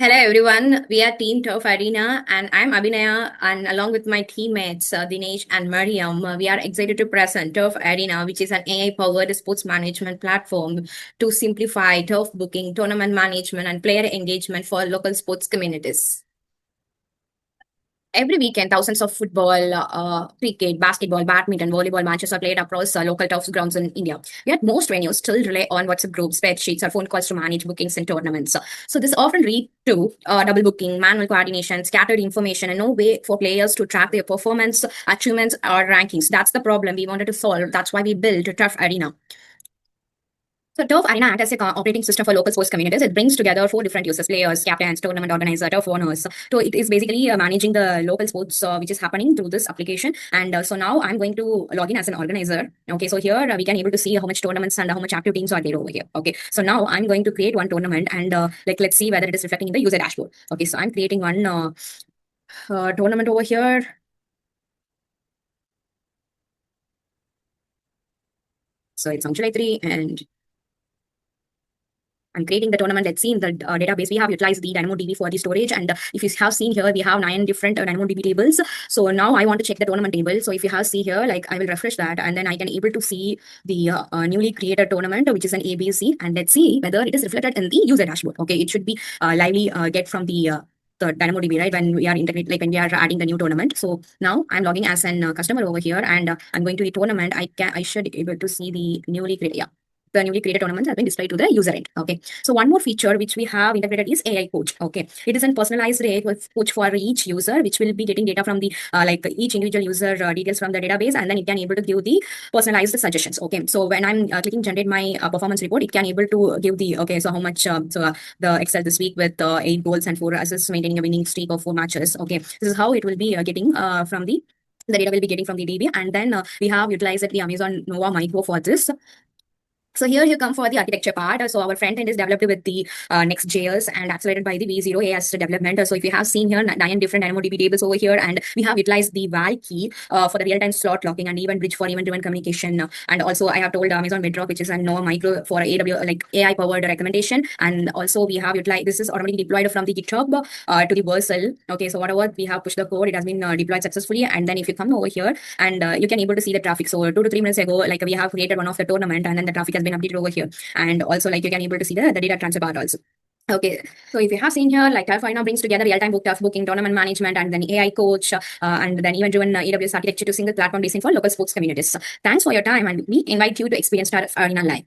Hello everyone, we are Team TurfArena and I'm Abhinaya, and along with my teammates Dinesh and Mariam, we are excited to present TurfArena, which is an AI-powered sports management platform to simplify turf booking, tournament management and player engagement for local sports communities. Every weekend, thousands of football, cricket, basketball, badminton, volleyball matches are played across local turf grounds in India. Yet most venues still rely on WhatsApp groups, spreadsheets, or phone calls to manage bookings and tournaments. So this often lead to double booking, manual coordination, scattered information, and no way for players to track their performance, achievements, or rankings. That's the problem we wanted to solve. That's why we built Turf Arena. So Turf Arena acts as a operating system for local sports communities. It brings together four different users: players, captains, tournament organizer, turf owners. So it is basically managing the local sports which is happening through this application. And so now I'm going to log in as an organizer. Okay, so here we can able to see how much tournaments and how much active teams are there over here. Okay, so now I'm going to create one tournament and let's see whether it is reflecting in the user dashboard. Okay, so I'm creating one tournament over here. So it's on July 3 and I'm creating the tournament. Let's see in the database, we have utilized the DynamoDB for the storage. And if you have seen here, we have 9 different DynamoDB tables. So now I want to check the tournament table. So if you have see here, like I will refresh that and then I can able to see the newly created tournament, which is an ABC. And let's see whether it is reflected in the user dashboard. Okay, it should be lively get from the DynamoDB, right? When we are integrate, like when we are adding the new tournament. So now I'm logging as an customer over here and I'm going to the tournament. I should be able to see the newly created, yeah, the newly created tournaments have been displayed to the user end. Okay. So one more feature which we have integrated is AI coach. Okay. It is a personalized AI coach for each user, which will be getting data from the like each individual user details from the database, and then it can able to give the personalized suggestions. Okay. So when I'm clicking generate my performance report, it can able to give the okay. So how much the Excel this week with 8 goals and 4 assists, maintaining a winning streak of 4 matches. Okay. This is how it will be getting from the data will be getting from the DB, and then we have utilized the Amazon Nova Micro for this. So here you come for the architecture part. So our front end is developed with the Next.js and accelerated by the V0 AS development. So if you have seen here 9 different DynamoDB tables over here, and we have utilized the val key for the real-time slot locking and event bridge for event-driven communication. And also I have told Amazon Bedrock, which is a Nova Micro for AWS like AI-powered recommendation. And also we have utilized this is automatically deployed from the GitHub to the Vercel. Okay, so whatever we have pushed the code, it has been deployed successfully. And then if you come over here and you can able to see the traffic. So 2 to 3 minutes ago, like we have created one of the tournament, and then the traffic has been updated over here, and also like you can able to see the data transfer part also. Okay, so if you have seen here, like TurfArena brings together real-time turf booking, tournament management, and then AI coach, and then event-driven AWS architecture to single platform designed for local sports communities. Thanks for your time, and we invite you to experience TurfArena live.